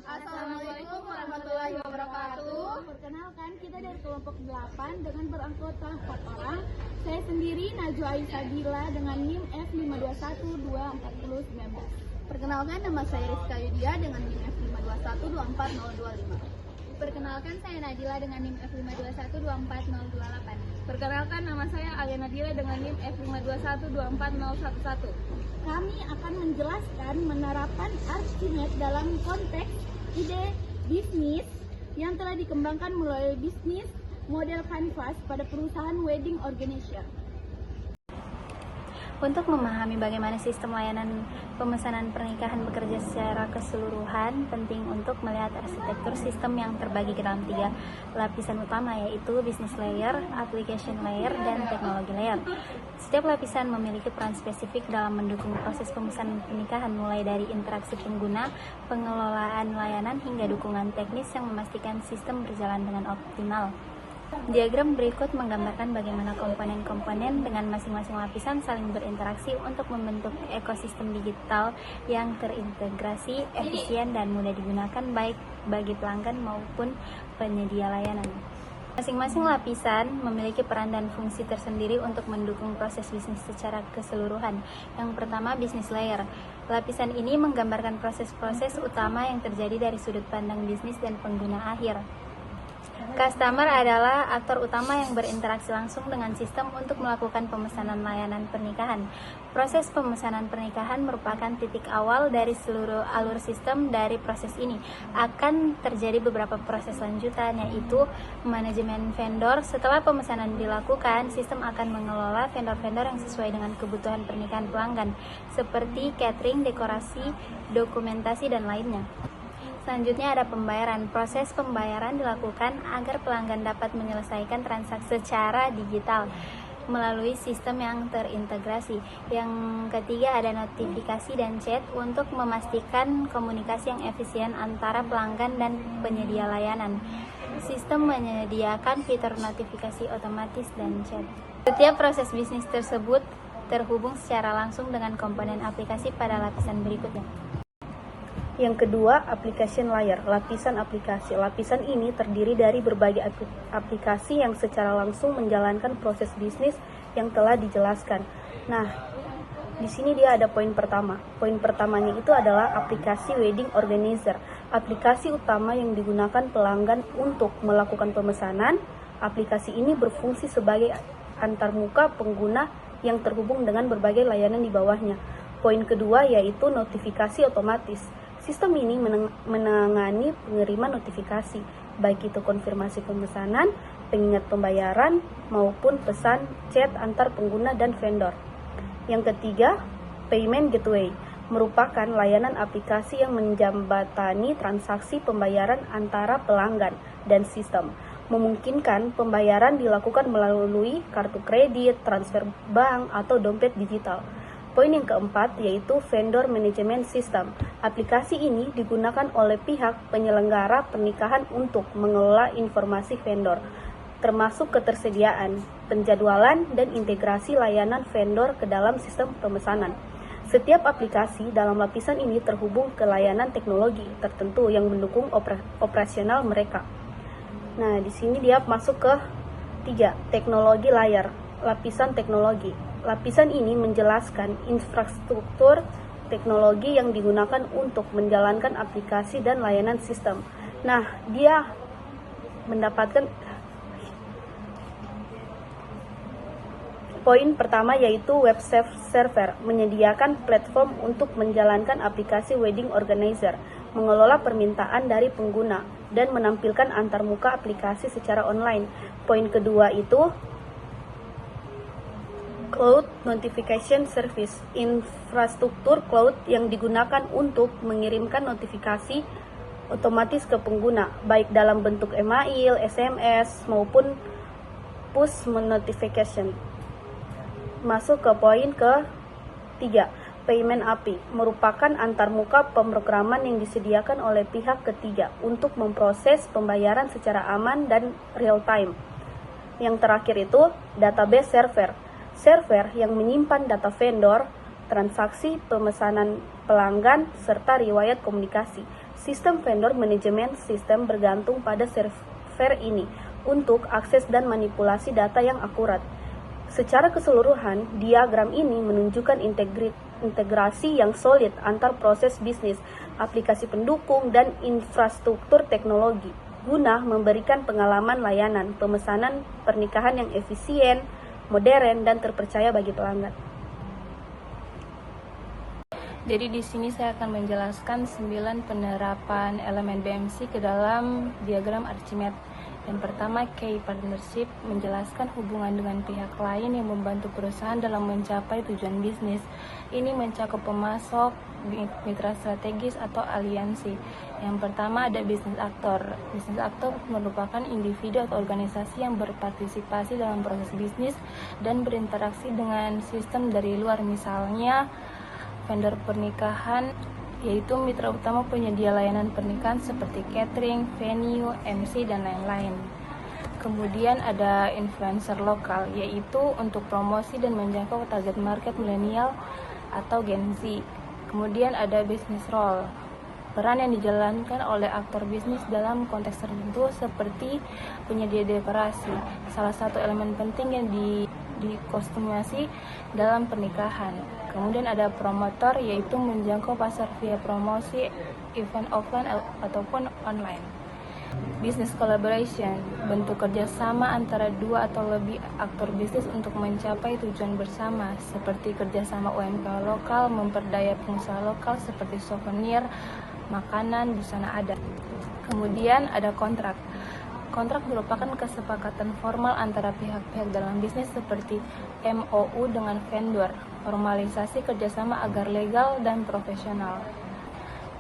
Assalamualaikum warahmatullahi wabarakatuh. Perkenalkan, kita dari kelompok 8 dengan beranggota 4 orang. Saya sendiri Najwa Aisyadila dengan NIM F52124019. Perkenalkan, nama saya Rizka Yudia dengan NIM F52124025. Perkenalkan, saya Nadila dengan NIM F52124028. Perkenalkan, nama saya Alia Nadila dengan NIM F52124011. Kami akan menjelaskan penerapan Archimedes dalam konteks ide bisnis yang telah dikembangkan melalui bisnis model Canvas pada perusahaan wedding organizer. Untuk memahami bagaimana sistem layanan pemesanan pernikahan bekerja secara keseluruhan, penting untuk melihat arsitektur sistem yang terbagi ke dalam 3 lapisan utama, yaitu business layer, application layer, dan teknologi layer. Setiap lapisan memiliki peran spesifik dalam mendukung proses pemesanan pernikahan, mulai dari interaksi pengguna, pengelolaan layanan, hingga dukungan teknis yang memastikan sistem berjalan dengan optimal. Diagram berikut menggambarkan bagaimana komponen-komponen dengan masing-masing lapisan saling berinteraksi untuk membentuk ekosistem digital yang terintegrasi, efisien, dan mudah digunakan baik bagi pelanggan maupun penyedia layanan. Masing-masing lapisan memiliki peran dan fungsi tersendiri untuk mendukung proses bisnis secara keseluruhan. Yang pertama, business layer. Lapisan ini menggambarkan proses-proses utama yang terjadi dari sudut pandang bisnis dan pengguna akhir. Customer adalah aktor utama yang berinteraksi langsung dengan sistem untuk melakukan pemesanan layanan pernikahan. Proses pemesanan pernikahan merupakan titik awal dari seluruh alur sistem. Dari proses ini akan terjadi beberapa proses lanjutan, yaitu manajemen vendor. Setelah pemesanan dilakukan, sistem akan mengelola vendor-vendor yang sesuai dengan kebutuhan pernikahan pelanggan, seperti catering, dekorasi, dokumentasi, dan lainnya. Selanjutnya ada pembayaran. Proses pembayaran dilakukan agar pelanggan dapat menyelesaikan transaksi secara digital melalui sistem yang terintegrasi. Yang ketiga ada notifikasi dan chat untuk memastikan komunikasi yang efisien antara pelanggan dan penyedia layanan. Sistem menyediakan fitur notifikasi otomatis dan chat. Setiap proses bisnis tersebut terhubung secara langsung dengan komponen aplikasi pada lapisan berikutnya. Yang kedua, application layer, lapisan aplikasi. Lapisan ini terdiri dari berbagai aplikasi yang secara langsung menjalankan proses bisnis yang telah dijelaskan. Nah, di sini dia ada poin pertama. Poin pertamanya itu adalah aplikasi wedding organizer. Aplikasi utama yang digunakan pelanggan untuk melakukan pemesanan. Aplikasi ini berfungsi sebagai antarmuka pengguna yang terhubung dengan berbagai layanan di bawahnya. Poin kedua yaitu notifikasi otomatis. Sistem ini menangani pengiriman notifikasi, baik itu konfirmasi pemesanan, pengingat pembayaran, maupun pesan chat antar pengguna dan vendor. Yang ketiga, payment gateway, merupakan layanan aplikasi yang menjembatani transaksi pembayaran antara pelanggan dan sistem, memungkinkan pembayaran dilakukan melalui kartu kredit, transfer bank, atau dompet digital. Poin yang keempat yaitu vendor management system. Aplikasi ini digunakan oleh pihak penyelenggara pernikahan untuk mengelola informasi vendor, termasuk ketersediaan, penjadwalan, dan integrasi layanan vendor ke dalam sistem pemesanan. Setiap aplikasi dalam lapisan ini terhubung ke layanan teknologi tertentu yang mendukung operasional mereka. Nah, di sini dia masuk ke 3, teknologi layar, lapisan teknologi. Lapisan ini menjelaskan infrastruktur teknologi yang digunakan untuk menjalankan aplikasi dan layanan sistem. Nah, dia mendapatkan poin pertama yaitu web server, menyediakan platform untuk menjalankan aplikasi wedding organizer, mengelola permintaan dari pengguna, dan menampilkan antarmuka aplikasi secara online. Poin kedua itu Cloud Notification Service, infrastruktur cloud yang digunakan untuk mengirimkan notifikasi otomatis ke pengguna, baik dalam bentuk email, SMS, maupun push notification. Masuk ke poin ke-3, Payment API, merupakan antarmuka pemrograman yang disediakan oleh pihak ketiga untuk memproses pembayaran secara aman dan real time. Yang terakhir itu database server yang menyimpan data vendor, transaksi pemesanan pelanggan, serta riwayat komunikasi. Sistem vendor management system bergantung pada server ini untuk akses dan manipulasi data yang akurat. Secara keseluruhan, diagram ini menunjukkan integrasi yang solid antar proses bisnis, aplikasi pendukung, dan infrastruktur teknologi guna memberikan pengalaman layanan pemesanan pernikahan yang efisien, modern, dan terpercaya bagi pelanggan. Jadi di sini saya akan menjelaskan 9 penerapan elemen BMC ke dalam diagram Archimedes. Yang pertama, key partnership, menjelaskan hubungan dengan pihak lain yang membantu perusahaan dalam mencapai tujuan bisnis. Ini mencakup pemasok, mitra strategis, atau aliansi. Yang pertama ada bisnis aktor. Bisnis aktor merupakan individu atau organisasi yang berpartisipasi dalam proses bisnis dan berinteraksi dengan sistem dari luar, misalnya vendor pernikahan, yaitu mitra utama penyedia layanan pernikahan seperti catering, venue, MC, dan lain-lain. Kemudian ada influencer lokal, yaitu untuk promosi dan menjangkau target market milenial atau Gen Z. Kemudian ada business role, peran yang dijalankan oleh aktor bisnis dalam konteks tertentu seperti penyedia dekorasi, salah satu elemen penting yang dikostumasi dalam pernikahan. Kemudian ada promotor, yaitu menjangkau pasar via promosi, event offline ataupun online. Business collaboration, bentuk kerjasama antara dua atau lebih aktor bisnis untuk mencapai tujuan bersama, seperti kerjasama UMKM lokal, memperdaya pengusaha lokal seperti souvenir, makanan, busana adat. Kemudian ada kontrak. Kontrak merupakan kesepakatan formal antara pihak-pihak dalam bisnis seperti MOU dengan vendor, formalisasi kerjasama agar legal dan profesional.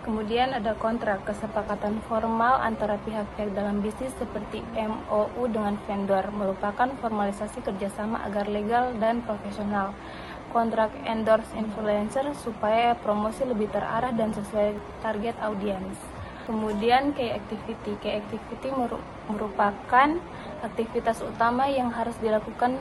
Kemudian ada kontrak, kesepakatan formal antara pihak-pihak dalam bisnis seperti MOU dengan vendor, merupakan formalisasi kerjasama agar legal dan profesional. Kontrak endorse influencer supaya promosi lebih terarah dan sesuai target audiens. Kemudian key activity. Key activity merupakan aktivitas utama yang harus dilakukan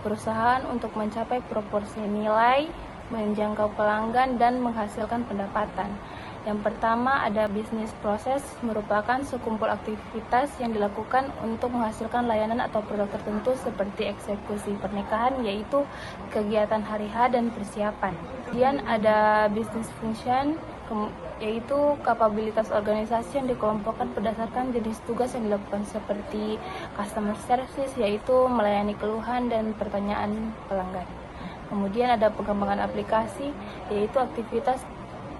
perusahaan untuk mencapai proporsi nilai, menjangkau pelanggan, dan menghasilkan pendapatan. Yang pertama ada bisnis proses, merupakan sekumpul aktivitas yang dilakukan untuk menghasilkan layanan atau produk tertentu seperti eksekusi pernikahan, yaitu kegiatan hari H dan persiapan. Kemudian ada business function, yaitu kapabilitas organisasi yang dikelompokkan berdasarkan jenis tugas yang dilakukan seperti customer service, yaitu melayani keluhan dan pertanyaan pelanggan. Kemudian ada pengembangan aplikasi, yaitu aktivitas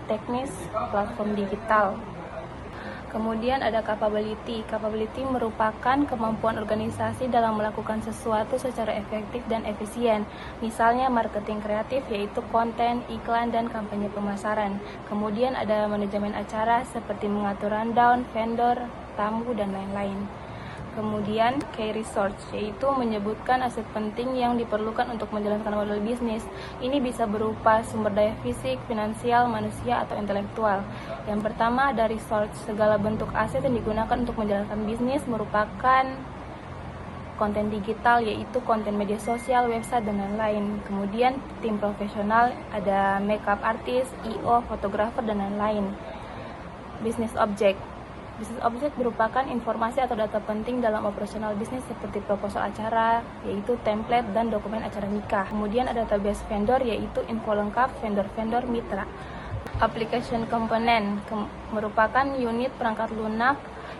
teknis platform digital. Kemudian ada capability. Capability merupakan kemampuan organisasi dalam melakukan sesuatu secara efektif dan efisien. Misalnya marketing kreatif, yaitu konten, iklan, dan kampanye pemasaran. Kemudian ada manajemen acara seperti mengatur rundown, vendor, tamu, dan lain-lain. Kemudian key resource, yaitu menyebutkan aset penting yang diperlukan untuk menjalankan model bisnis. Ini bisa berupa sumber daya fisik, finansial, manusia, atau intelektual. Yang pertama ada resource, segala bentuk aset yang digunakan untuk menjalankan bisnis merupakan konten digital, yaitu konten media sosial, website, dan lain-lain. Kemudian tim profesional, ada makeup artist, I.O., fotografer, dan lain-lain. Business object. Business object merupakan informasi atau data penting dalam operasional bisnis seperti proposal acara, yaitu template dan dokumen acara nikah. Kemudian ada database vendor, yaitu info lengkap vendor-vendor mitra. Application component merupakan unit perangkat lunak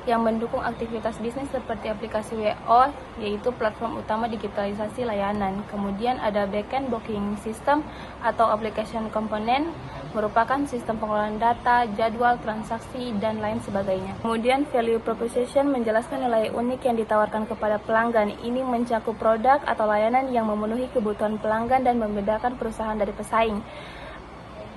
yang mendukung aktivitas bisnis seperti aplikasi WO, yaitu platform utama digitalisasi layanan. Kemudian ada backend booking system atau application component, merupakan sistem pengelolaan data, jadwal, transaksi, dan lain sebagainya. Kemudian value proposition menjelaskan nilai unik yang ditawarkan kepada pelanggan. Ini mencakup produk atau layanan yang memenuhi kebutuhan pelanggan dan membedakan perusahaan dari pesaing.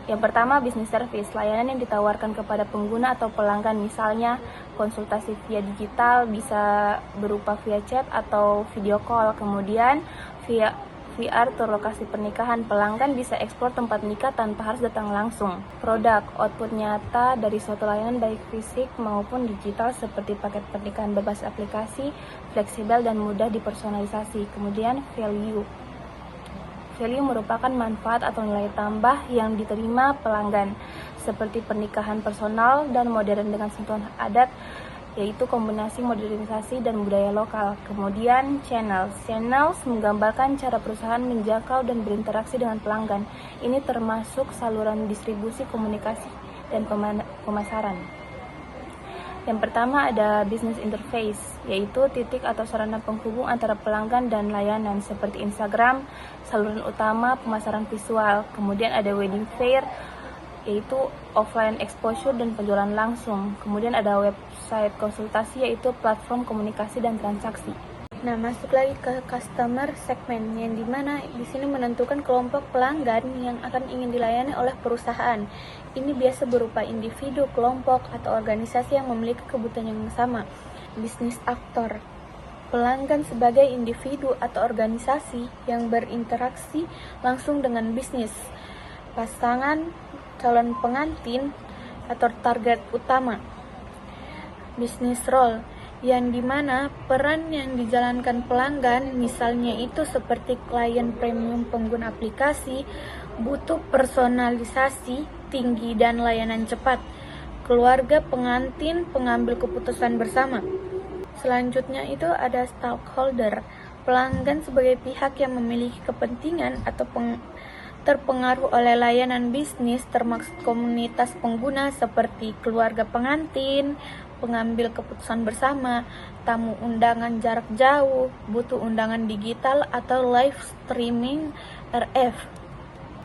Yang pertama, business service, layanan yang ditawarkan kepada pengguna atau pelanggan, misalnya konsultasi via digital, bisa berupa via chat atau video call. Kemudian via VR tour lokasi pernikahan, pelanggan bisa eksplor tempat nikah tanpa harus datang langsung. Produk, output nyata dari suatu layanan baik fisik maupun digital seperti paket pernikahan berbasis aplikasi, fleksibel dan mudah dipersonalisasi. Kemudian value. Value merupakan manfaat atau nilai tambah yang diterima pelanggan. seperti pernikahan personal dan modern dengan sentuhan adat, yaitu kombinasi modernisasi dan budaya lokal. Kemudian channels menggambarkan cara perusahaan menjangkau dan berinteraksi dengan pelanggan. Ini termasuk saluran distribusi, komunikasi, dan pemasaran. Yang pertama ada business interface, yaitu titik atau sarana penghubung antara pelanggan dan layanan seperti Instagram, saluran utama pemasaran visual. Kemudian ada wedding fair, yaitu offline exposure dan penjualan langsung. Kemudian ada website konsultasi, yaitu platform komunikasi dan transaksi. Nah, masuk lagi ke customer segment, yang dimana di sini menentukan kelompok pelanggan yang akan ingin dilayani oleh perusahaan. Ini biasa berupa individu, kelompok, atau organisasi yang memiliki kebutuhan yang sama. Bisnis aktor, pelanggan sebagai individu atau organisasi yang berinteraksi langsung dengan bisnis. Pasangan, calon pengantin, atau target utama. Bisnis role, yang dimana peran yang dijalankan pelanggan, misalnya itu seperti klien premium pengguna aplikasi, butuh personalisasi tinggi dan layanan cepat, keluarga pengantin, pengambil keputusan bersama. Selanjutnya itu ada stakeholder, pelanggan sebagai pihak yang memiliki kepentingan atau terpengaruh oleh layanan bisnis, termasuk komunitas pengguna seperti keluarga pengantin, pengambil keputusan bersama, tamu undangan jarak jauh, butuh undangan digital atau live streaming RF.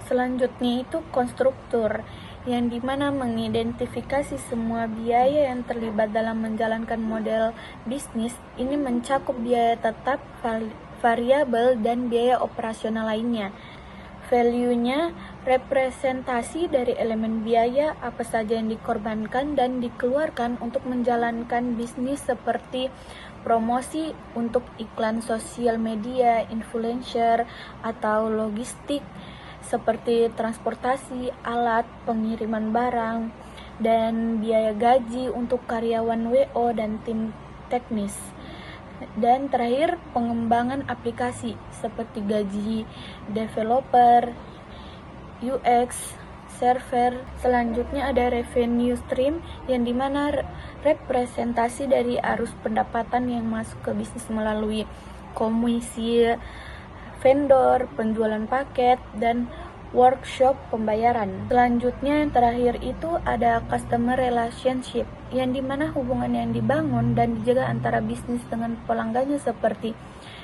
Selanjutnya itu konstruktur, yang dimana mengidentifikasi semua biaya yang terlibat dalam menjalankan model bisnis. Ini mencakup biaya tetap, variabel, dan biaya operasional lainnya. Value-nya representasi dari elemen biaya apa saja yang dikorbankan dan dikeluarkan untuk menjalankan bisnis, seperti promosi untuk iklan sosial media, influencer, atau logistik seperti transportasi, alat, pengiriman barang, dan biaya gaji untuk karyawan WO dan tim teknis. Dan terakhir, pengembangan aplikasi seperti gaji developer, UX, server. Selanjutnya ada revenue stream, yang dimana representasi dari arus pendapatan yang masuk ke bisnis melalui komisi vendor, penjualan paket, dan workshop pembayaran. Selanjutnya yang terakhir itu ada customer relationship, yang dimana hubungan yang dibangun dan dijaga antara bisnis dengan pelanggannya seperti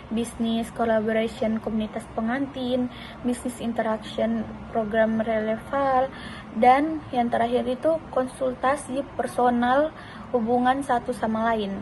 bisnis collaboration, komunitas pengantin, bisnis interaction, program relevan, dan yang terakhir itu konsultasi personal, hubungan satu sama lain.